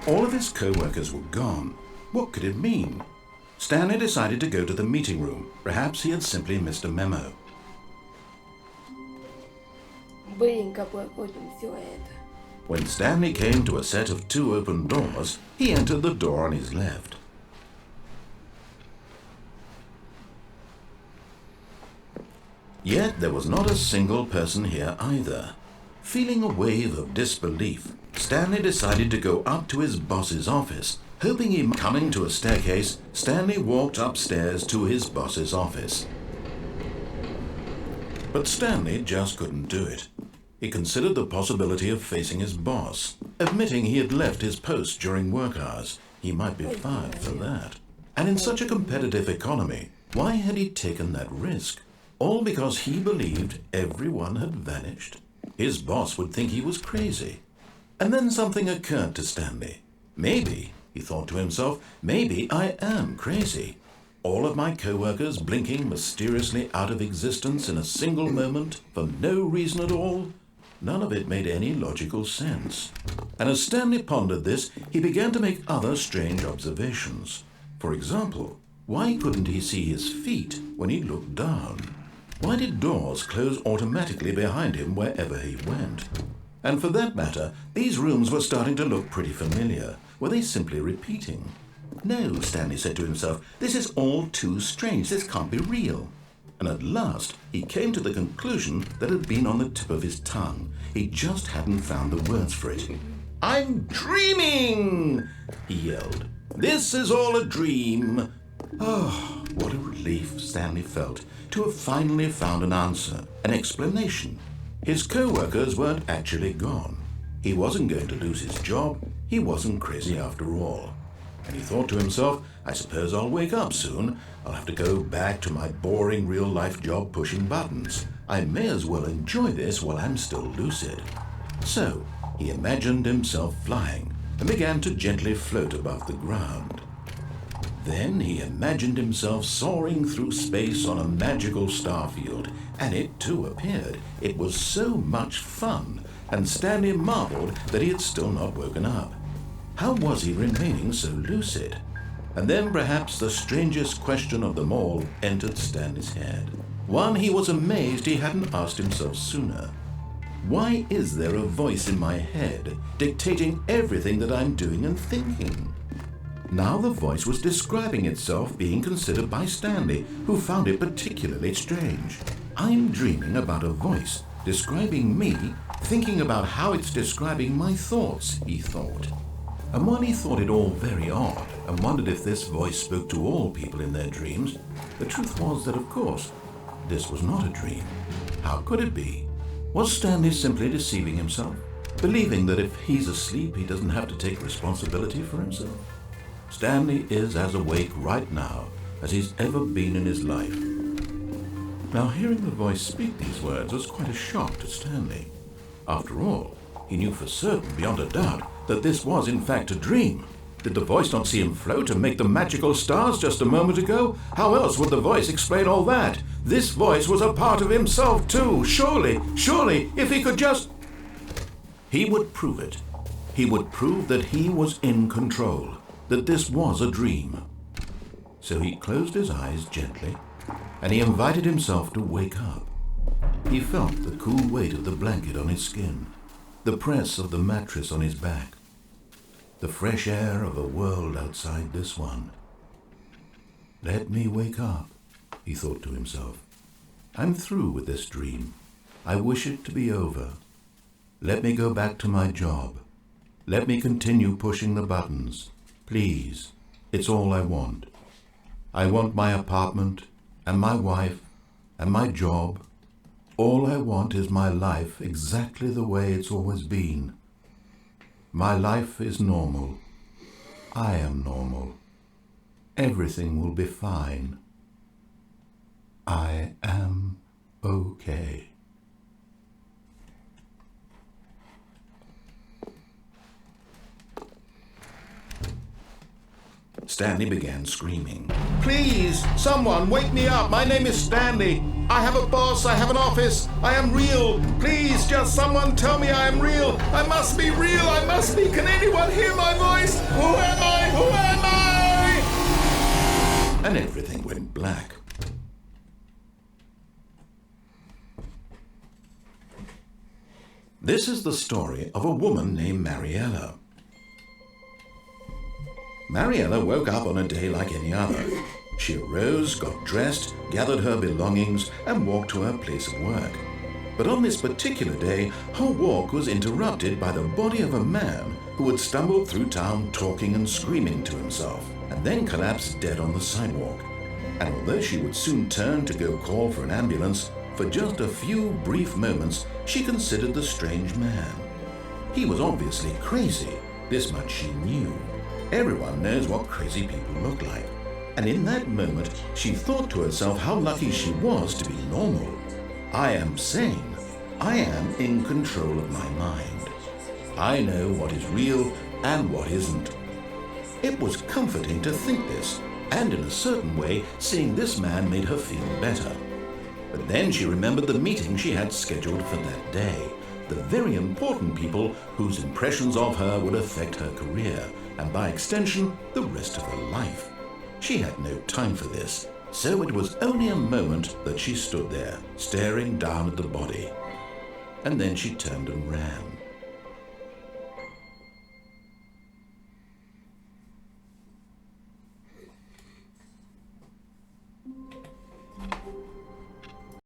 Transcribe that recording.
All of his co-workers were gone. What could it mean? Stanley decided to go to the meeting room. Perhaps he had simply missed a memo. When Stanley came to a set of 2 open doors, he entered the door on his left. Yet there was not a single person here either. Feeling a wave of disbelief, Stanley decided to go up to his boss's office. Hoping he might coming to a staircase, Stanley walked upstairs to his boss's office. But Stanley just couldn't do it. He considered the possibility of facing his boss, admitting he had left his post during work hours. He might be fired for that. And in such a competitive economy, why had he taken that risk? All because he believed everyone had vanished? His boss would think he was crazy. And then something occurred to Stanley. Maybe, he thought to himself, maybe I am crazy. All of my co-workers blinking mysteriously out of existence in a single moment for no reason at all? None of it made any logical sense. And as Stanley pondered this, he began to make other strange observations. For example, why couldn't he see his feet when he looked down? Why did doors close automatically behind him wherever he went? And for that matter, these rooms were starting to look pretty familiar. Were they simply repeating? No, Stanley said to himself, this is all too strange. This can't be real. And at last, he came to the conclusion that had been on the tip of his tongue. He just hadn't found the words for it. I'm dreaming, he yelled. This is all a dream. Oh, what a relief Stanley felt to have finally found an answer, an explanation. His co-workers weren't actually gone. He wasn't going to lose his job. He wasn't crazy after all. And he thought to himself, I suppose I'll wake up soon. I'll have to go back to my boring real-life job pushing buttons. I may as well enjoy this while I'm still lucid. So he imagined himself flying and began to gently float above the ground. Then he imagined himself soaring through space on a magical starfield, and it too appeared. It was so much fun, and Stanley marveled that he had still not woken up. How was he remaining so lucid? And then perhaps the strangest question of them all entered Stanley's head. One he was amazed he hadn't asked himself sooner. Why is there a voice in my head dictating everything that I'm doing and thinking? Now the voice was describing itself being considered by Stanley, who found it particularly strange. I'm dreaming about a voice describing me, thinking about how it's describing my thoughts, he thought. And while he thought it all very odd and wondered if this voice spoke to all people in their dreams, the truth was that, of course, this was not a dream. How could it be? Was Stanley simply deceiving himself, believing that if he's asleep, he doesn't have to take responsibility for himself? Stanley is as awake right now as he's ever been in his life. Now, hearing the voice speak these words was quite a shock to Stanley. After all, he knew for certain, beyond a doubt, that this was in fact a dream. Did the voice not see him float and make the magical stars just a moment ago? How else would the voice explain all that? This voice was a part of himself too. Surely, if he could just... He would prove it. He would prove that he was in control, that this was a dream. So he closed his eyes gently, and he invited himself to wake up. He felt the cool weight of the blanket on his skin, the press of the mattress on his back, the fresh air of a world outside this one. Let me wake up, he thought to himself. I'm through with this dream. I wish it to be over. Let me go back to my job. Let me continue pushing the buttons. Please, it's all I want. I want my apartment and my wife and my job. All I want is my life exactly the way it's always been. My life is normal. I am normal. Everything will be fine. I am okay. Stanley began screaming. "Please, someone, wake me up. My name is Stanley. I have a boss. I have an office. I am real. Please, just someone tell me I am real. I must be real. I must be. Can anyone hear my voice? Who am I? Who am I?" And everything went black. This is the story of a woman named Mariella. Mariella woke up on a day like any other. She arose, got dressed, gathered her belongings, and walked to her place of work. But on this particular day, her walk was interrupted by the body of a man who had stumbled through town talking and screaming to himself, and then collapsed dead on the sidewalk. And although she would soon turn to go call for an ambulance, for just a few brief moments she considered the strange man. He was obviously crazy, this much she knew. Everyone knows what crazy people look like. And in that moment, she thought to herself how lucky she was to be normal. I am sane. I am in control of my mind. I know what is real and what isn't. It was comforting to think this, and in a certain way, seeing this man made her feel better. But then she remembered the meeting she had scheduled for that day, the very important people whose impressions of her would affect her career, and by extension, the rest of her life. She had no time for this, so it was only a moment that she stood there, staring down at the body. And then she turned and ran.